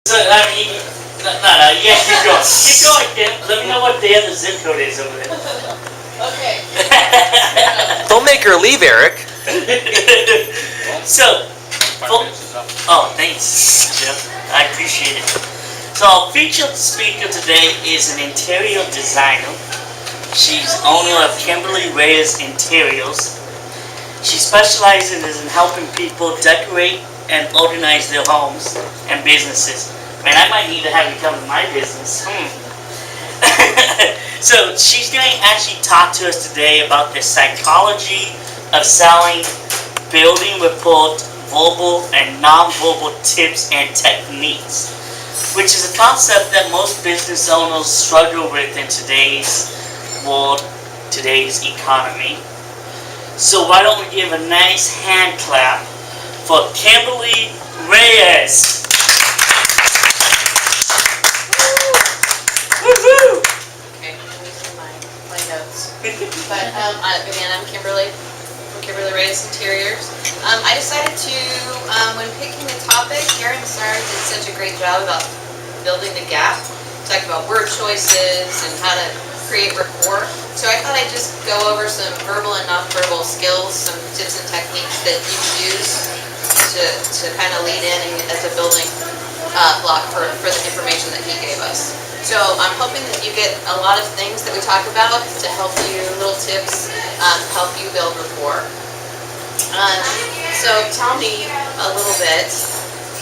So, I mean, no, yeah, keep going. Keep going, Kim. Let me know what the other zip code is over there. Okay. Don't make her leave, Eric. So, oh, thanks, Jim. I appreciate it. So, our featured speaker today is an interior designer. She's owner of Kimberly Reyes Interiors. She specializes in helping people decorate and organize their homes and businesses. Man, I might need to have you come to my business. So she's going to actually talk to us today about the psychology of selling, building rapport, verbal and non-verbal tips and techniques, which is a concept that most business owners struggle with in today's world, today's economy. So why don't we give a nice hand clap for Kimberly Reyes. Woo-hoo! Okay, I'm using my notes. But again, I'm Kimberly from Kimberly Reyes Interiors. I decided to, when picking the topic, Garen Sarah did such a great job about building the gap. Talked about word choices and how to create rapport. So I thought I'd just go over some verbal and non-verbal skills, some tips and techniques that you can use to kind of lead in as a building block for the information that he gave us. So I'm hoping that you get a lot of things that we talk about to help you, little tips to help you build rapport. So tell me a little bit.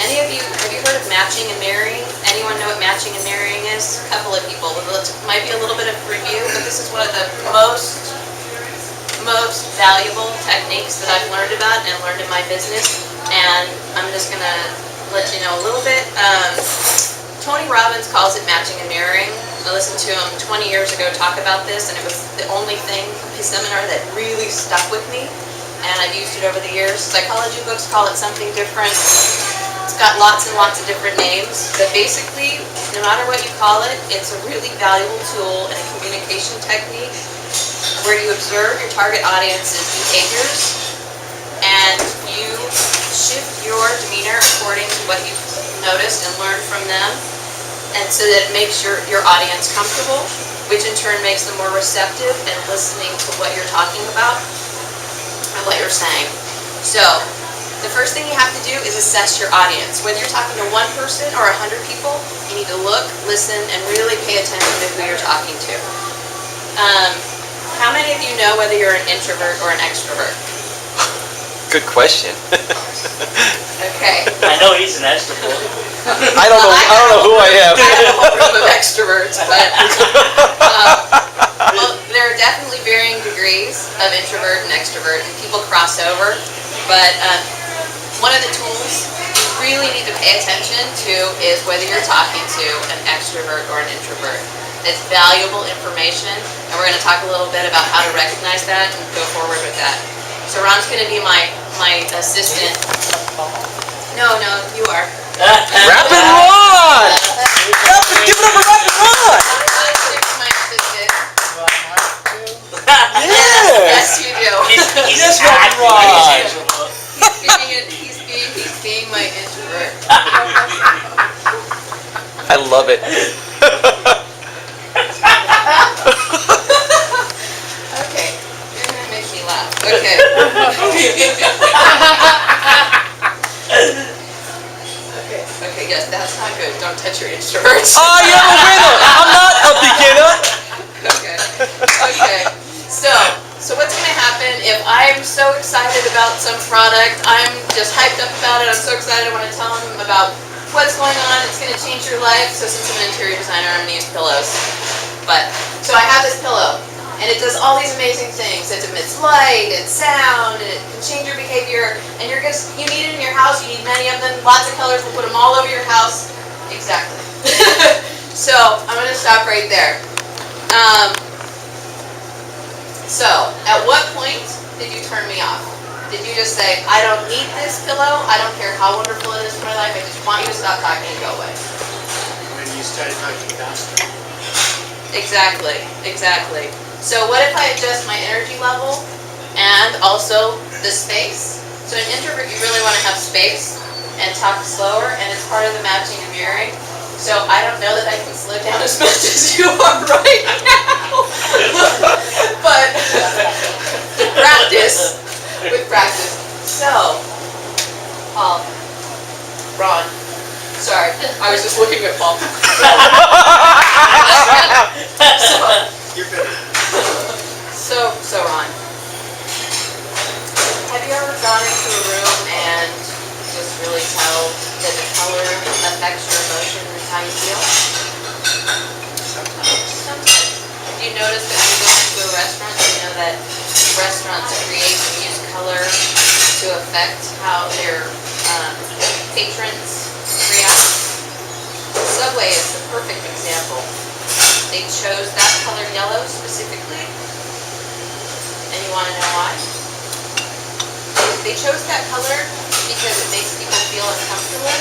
Any of you, have you heard of matching and marrying? Anyone know what matching and marrying is? A couple of people. It might be a little bit of review, but this is one of the most valuable techniques that I've learned about and learned in my business. And I'm just going to let you know a little bit. Tony Robbins calls it matching and marrying. I listened to him 20 years ago talk about this, and it was the only thing from his seminar that really stuck with me. And I've used it over the years. Psychology books call it something different. It's got lots and lots of different names, but basically, no matter what you call it, it's a really valuable tool and a communication technique where you observe your target audience's behaviors and you shift your demeanor according to what you've noticed and learned from them, and so that it makes your audience comfortable, which in turn makes them more receptive and listening to what you're talking about and what you're saying. So the first thing you have to do is assess your audience. Whether you're talking to one person or 100 people, you need to look, listen, and really pay attention to who you're talking to. How many of you know whether you're an introvert or an extrovert? Good question. Okay. I know he's an extrovert. I don't know who I am. I have a whole group of extroverts, but well, there are definitely varying degrees of introvert and extrovert, and people cross over. But one of the tools you really need to pay attention to is whether you're talking to an extrovert or an introvert. It's valuable information, and we're going to talk a little bit about how to recognize that and go forward with that. So Ron's going to be my assistant. No, you are. Rapid Ron! Give it up for Rapid Ron! My assistant. Yes! Yes, you do. Yes, Rapid Ron! He's being my introvert. I love it. Okay, you're gonna make me laugh. Okay. Okay, yes, that's not good. Don't touch your introverts. Oh, you're a winner! I'm not a beginner! Okay. So what's gonna happen if I'm so excited about some product, I'm just hyped up about it, I'm so excited I want to tell them about what's going on, it's gonna change your life. So since I'm an interior designer, I'm gonna use pillows. So I have this pillow, and it does all these amazing things. It emits light and sound, and it can change your behavior. And you need it in your house. You need many of them, lots of colors. We'll put them all over your house. Exactly. So I'm going to stop right there. So at what point did you turn me off? Did you just say, I don't need this pillow. I don't care how wonderful it is for my life. I just want you to stop talking and go away. When you started talking faster. Exactly. So what if I adjust my energy level and also the space? So an introvert, you really want to have space. and talk slower, and it's part of the matching and mirroring. So I don't know that I can slow down as much as you are right now. But with practice. So, Paul, Ron, sorry, I was just looking at Paul. You're good. So Ron, have you ever gone into a room and just really tell that the color affects your emotion and how you feel? Sometimes. Do you notice that when you go into a restaurant, you know that restaurants create and use color to affect how their patrons react? Subway is the perfect example. They chose that color yellow specifically. And you want to know why? They chose that color because it makes people feel uncomfortable,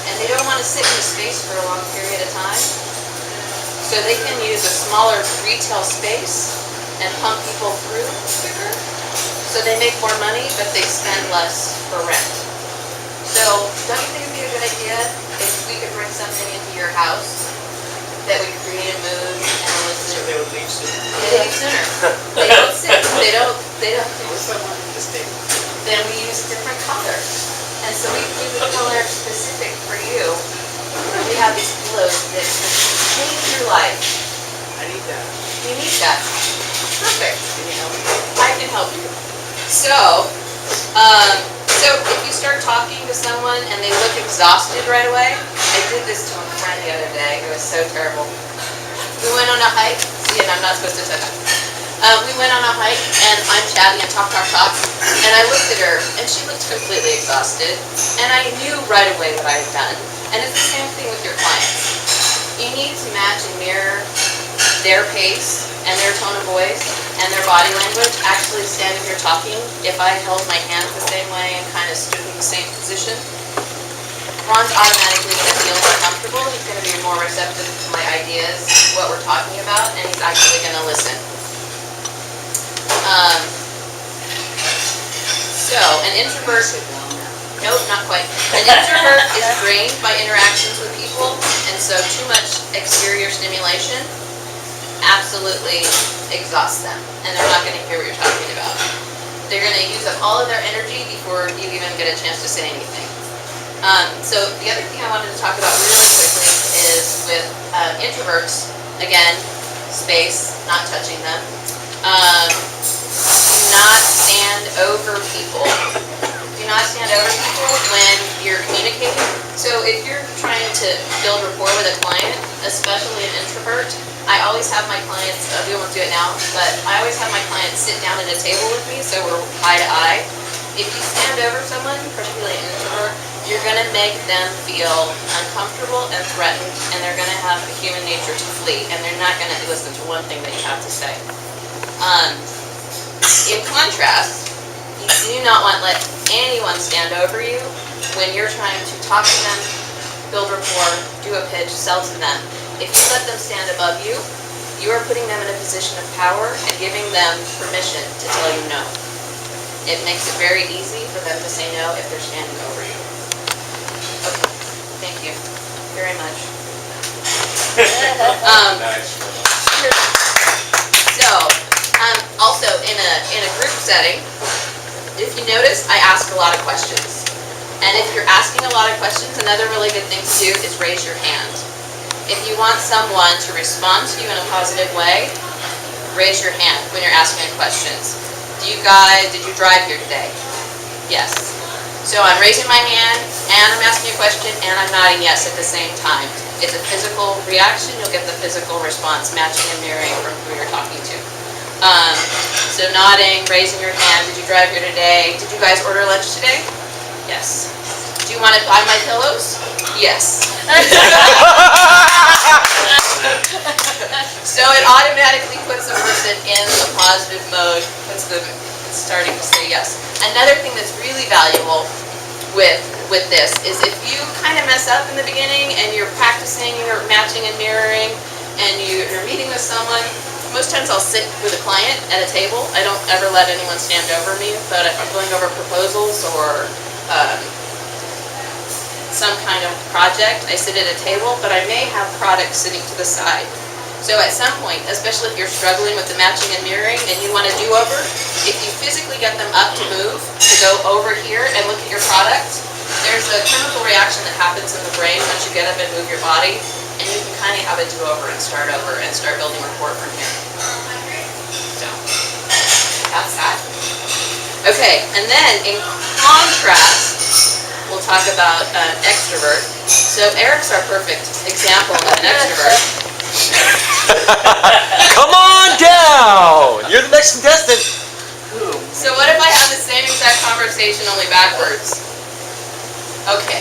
and they don't want to sit in a space for a long period of time. So they can use a smaller retail space and pump people through quicker. So they make more money, but they spend less for rent. So don't you think it would be a good idea if we could bring something into your house that would create a mood and So elicit? they would leave soon. They leave sooner. They don't sit. They don't. What's that one? This table. Then we use different colors. And so we use a color specific for you. We have these pillows that can change your life. I need that. You need that. Perfect. I can help you. So if you start talking to someone and they look exhausted right away, I did this to a friend the other day. It was so terrible. We went on a hike. See, and I'm not supposed to say that. We went on a hike, and I'm chatting and talk, and I looked at her, and she looked completely exhausted, and I knew right away what I had done. And it's the same thing with your clients. You need to match and mirror their pace and their tone of voice and their body language. Actually, standing here talking, if I held my hands the same way and kind of stood in the same position, Ron's automatically going to feel more comfortable. He's going to be more receptive to my ideas, what we're talking about, and he's actually going to listen. So, an introvert, nope, not quite. An introvert is drained by interactions with people, and so too much exterior stimulation absolutely exhausts them, and they're not going to hear what you're talking about. They're going to use up all of their energy before you even get a chance to say anything. So the other thing I wanted to talk about really quickly is with introverts, again, space, not touching them. Do not stand over people. Do not stand over people when you're communicating. So if you're trying to build rapport with a client, especially an introvert, I always have my clients, we won't do it now, but I always have my clients sit down at a table with me so we're eye to eye. If you stand over someone, particularly an introvert, you're going to make them feel uncomfortable and threatened, and they're going to have a human nature to flee, and they're not going to listen to one thing that you have to say. In contrast, you do not want to let anyone stand over you when you're trying to talk to them, build rapport, do a pitch, sell to them. If you let them stand above you, you are putting them in a position of power and giving them permission to tell you no. It makes it very easy for them to say no if they're standing over you. Okay, thank you very much. Also in a group setting, if you notice, I ask a lot of questions. And if you're asking a lot of questions, another really good thing to do is raise your hand. If you want someone to respond to you in a positive way, raise your hand when you're asking questions. Did you drive here today? Yes. So I'm raising my hand, and I'm asking a question, and I'm nodding yes at the same time. It's a physical reaction. You'll get the physical response, matching and mirroring from who you're talking to. So nodding, raising your hand. Did you drive here today? Did you guys order lunch today? Yes. Do you want to buy my pillows? Yes. So it automatically puts a person in a positive mode, puts them starting to say yes. Another thing that's really valuable with this is if you kind of mess up in the beginning and you're practicing, you're matching and mirroring, and you're meeting with someone, most times I'll sit with a client at a table. I don't ever let anyone stand over me, but if I'm going over proposals or some kind of project, I sit at a table, but I may have products sitting to the side. So at some point, especially if you're struggling with the matching and mirroring and you want to do over, if you physically get them up to move, to go over here and look at your product, there's a chemical reaction that happens in the brain once you get up and move your body, and you can kind of have a do-over and start over and start building rapport from here. So, that's that. Okay, and then in contrast, we'll talk about an extrovert. So Eric's our perfect example of an extrovert. Come on down! You're the next contestant. So what if I have the same exact conversation, only backwards? Okay.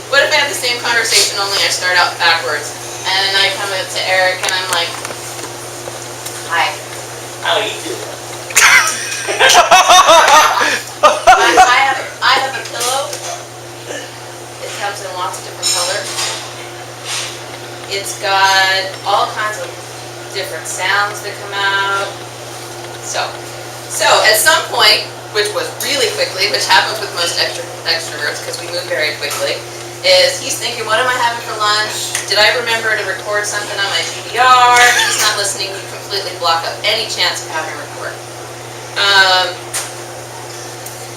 What if I have the same conversation, only I start out backwards? And I come up to Eric and I'm like, hi. How you doing? I have a pillow. It comes in lots of different colors. It's got all kinds of different sounds that come out. So at some point, which was really quickly, which happens with most extroverts because we move very quickly, is he's thinking, what am I having for lunch? Did I remember to record something on my DVR? He's not listening. You completely block up any chance of having a record.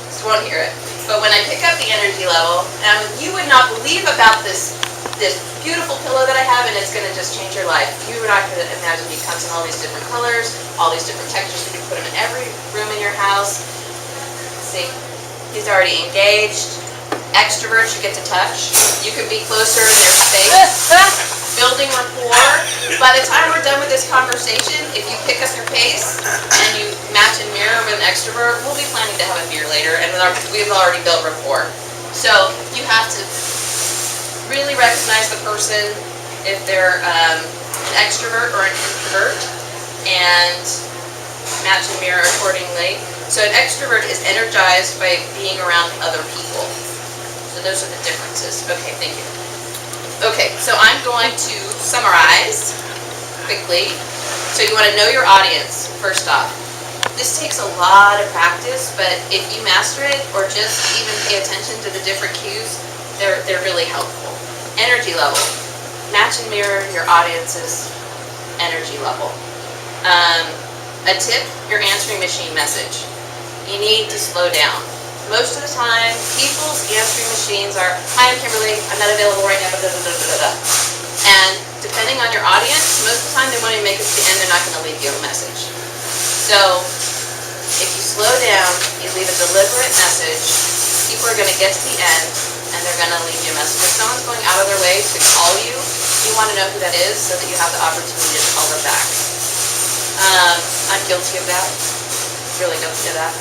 Just won't hear it. But when I pick up the energy level, and you would not believe about this beautiful pillow that I have, and it's going to just change your life. You would not imagine it comes in all these different colors, all these different textures. You can put them in every room in your house. See, he's already engaged. Extroverts you get to touch. You can be closer in their space. Building rapport. By the time we're done with this conversation, if you pick up your pace and you match and mirror with an extrovert, we'll be planning to have a beer later, and we've already built rapport. So you have to really recognize the person if they're an extrovert or an introvert, and match and mirror accordingly. So an extrovert is energized by being around other people. So those are the differences. Okay, thank you. Okay, so I'm going to summarize quickly. So you want to know your audience, first off. This takes a lot of practice, but if you master it, or just even pay attention to the different cues, they're really helpful. Energy level. Match and mirror your audience's energy level. A tip, your answering machine message. You need to slow down. Most of the time, people's answering machines are, hi, I'm Kimberly, I'm not available right now, da, da, da, da, da. And depending on your audience, most of the time they won't even make it to the end, they're not going to leave you a message. So, if you slow down, you leave a deliberate message, people are going to get to the end, and they're going to leave you a message. If someone's going out of their way to call you, you want to know who that is so that you have the opportunity to call them back. I'm guilty of that. Really guilty of that.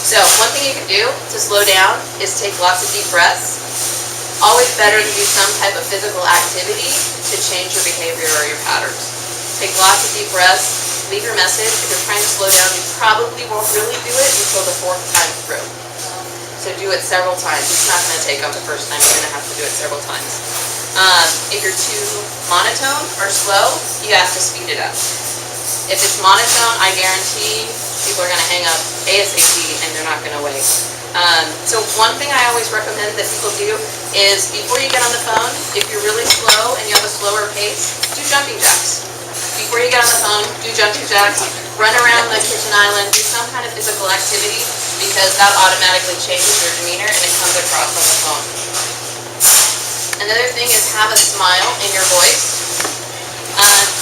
So, one thing you can do to slow down is take lots of deep breaths. Always better to do some type of physical activity to change your behavior or your patterns. Take lots of deep breaths, leave your message. If you're trying to slow down, you probably won't really do it until the 4th time through. So do it several times. It's not going to take off the first time. You're going to have to do it several times. If you're too monotone or slow, you have to speed it up. If it's monotone, I guarantee people are going to hang up ASAP and they're not going to wait. So one thing I always recommend that people do is before you get on the phone, if you're really slow and you have a slower pace, do jumping jacks. Before you get on the phone, do jumping jacks, run around the kitchen island, do some kind of physical activity, because that automatically changes your demeanor and it comes across on the phone. Another thing is have a smile in your voice.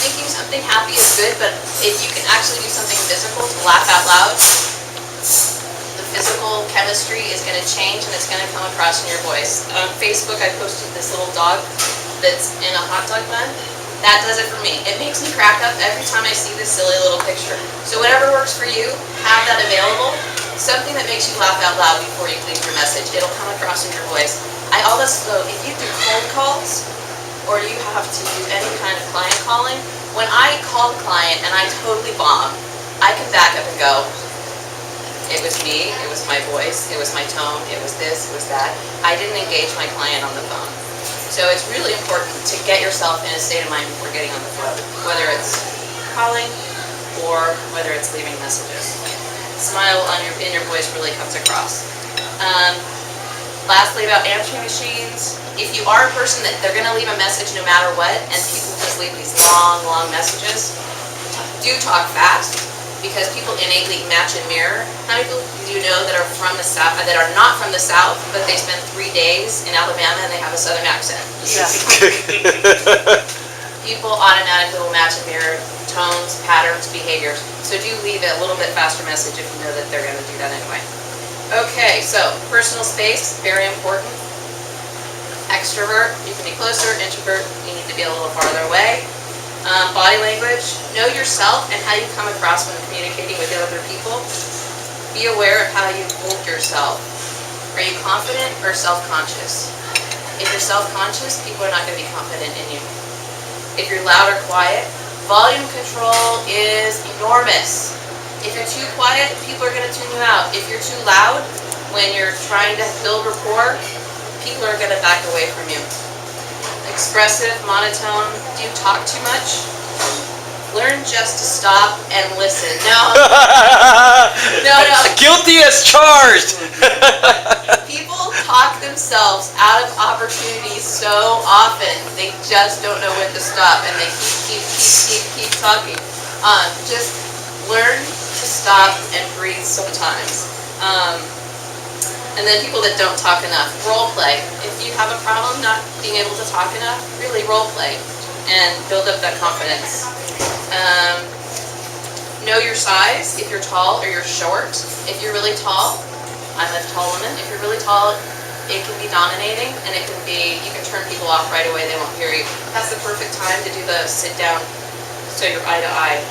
Thinking something happy is good, but if you can actually do something physical to laugh out loud, the physical chemistry is going to change and it's going to come across in your voice. On Facebook, I posted this little dog that's in a hot dog bun. That does it for me. It makes me crack up every time I see this silly little picture. So whatever works for you, have that available. Something that makes you laugh out loud before you leave your message. It'll come across in your voice. I also, if you do cold calls, or you have to do any kind of client calling, when I call the client and I totally bomb, I can back up and go, it was me, it was my voice, it was my tone, it was this, it was that. I didn't engage my client on the phone. So it's really important to get yourself in a state of mind before getting on the phone, whether it's calling or whether it's leaving messages. Smile in your voice really comes across. Lastly, about answering machines, if you are a person that they're gonna leave a message no matter what, and people just leave these long, long messages, do talk fast, because people innately match and mirror. How many people do you know that are from the South, that are not from the South, but they spend 3 days in Alabama and they have a Southern accent? Yeah. People automatically will match and mirror tones, patterns, behaviors. So do leave a little bit faster message if you know that they're gonna do that anyway. Okay, so personal space, very important. Extrovert, you can be closer. Introvert, you need to be a little farther away. Body language, know yourself and how you come across when communicating with other people. Be aware of how you hold yourself. Are you confident or self-conscious? If you're self-conscious, people are not going to be confident in you. If you're loud or quiet, volume control is enormous. If you're too quiet, people are going to tune you out. If you're too loud, when you're trying to build rapport, people are going to back away from you. Expressive, monotone, do you talk too much? Learn just to stop and listen. No. No. Guilty as charged. People talk themselves out of opportunities so often, they just don't know when to stop, and they keep talking. Just learn to stop and breathe sometimes. And then people that don't talk enough, role play. If you have a problem not being able to talk enough, really role play and build up that confidence. Know your size, if you're tall or you're short. If you're really tall, I'm a tall woman, if you're really tall, it can be dominating, and it can be, you can turn people off right away, they won't hear you. That's the perfect time to do the sit down so you're eye to eye.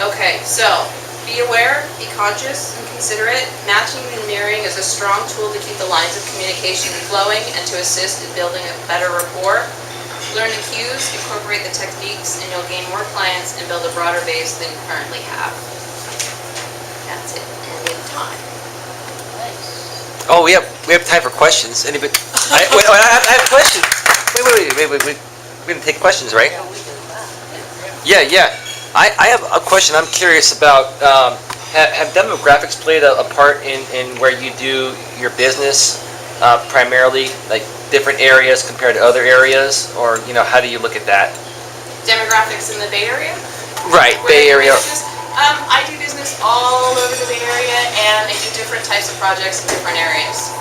Okay, so be aware, be conscious, and considerate. Matching and mirroring is a strong tool to keep the lines of communication flowing and to assist in building a better rapport. Learn the cues, incorporate the techniques, and you'll gain more clients and build a broader base than you currently have. That's it. And we have time. Oh, we have time for questions. Anybody? I have questions. Wait. We're gonna take questions, right? Yeah. I have a question. I'm curious about. Have demographics played a part in where you do your business, primarily, like different areas compared to other areas, or how do you look at that? Demographics in the Bay Area? Right, Bay Area. I do business all over the Bay Area, and I do different types of projects in different areas.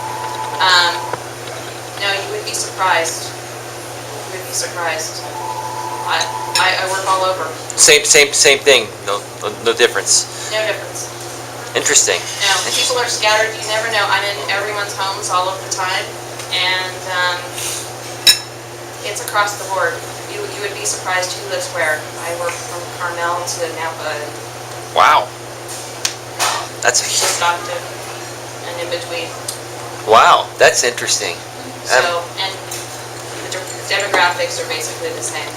No, you would be surprised. You would be surprised. I work all over. Same thing. No difference. No difference. Interesting. No, people are scattered. You never know. I'm in everyone's homes all of the time, and it's across the board. You would be surprised who lives where. I work from Carmel to Napa. Wow. That's to Stockton and in between. Wow, that's interesting. So, and the demographics are basically the same.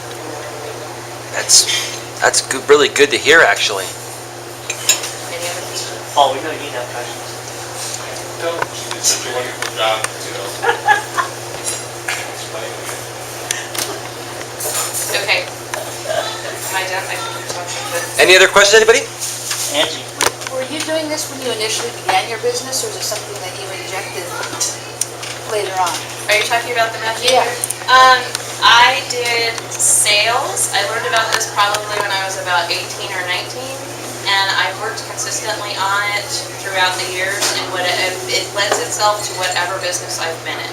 That's good, really good to hear, actually. Any other questions? Oh, we know you have questions. No, she did such a wonderful job, explaining it. Okay. Am I done? I think we're talking good. Any other questions, anybody? Angie. Were you doing this when you initially began your business, or is it something that you injected later on? Are you talking about the matching? Yeah. I did sales. I learned about this probably when I was about 18 or 19, and I worked consistently on it throughout the years, and it lends itself to whatever business I've been in.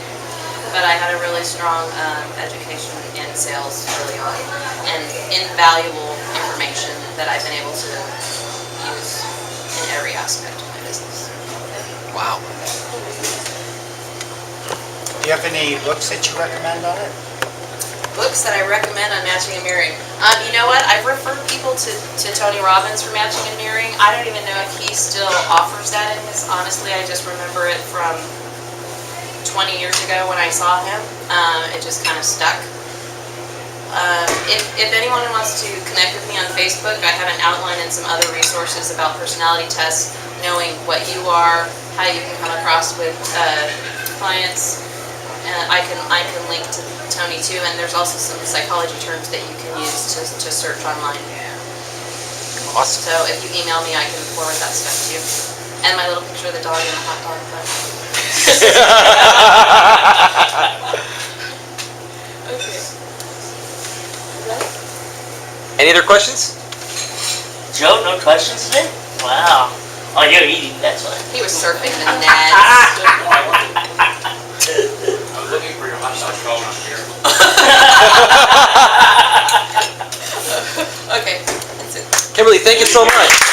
But I had a really strong education in sales early on, and invaluable information that I've been able to use in every aspect of my business. Wow. Do you have any books that you recommend on it? Books that I recommend on matching and mirroring. You know what? I've referred people to Tony Robbins for matching and mirroring. I don't even know if he still offers that in his. Honestly, I just remember it from 20 years ago when I saw him. It just kind of stuck. If anyone wants to connect with me on Facebook, I have an outline and some other resources about personality tests, knowing what you are, how you can come across with clients. I can link to Tony too, and there's also some psychology terms that you can use to search online. Awesome. So if you email me, I can forward that stuff to you. And my little picture of the dog and the hot dog. Okay. Any other questions? Joe, no questions today? Wow. Oh, you're eating, that's why. He was surfing the net. I was looking for your hot dog phone on here. Okay, that's it. Kimberly, thank you so much.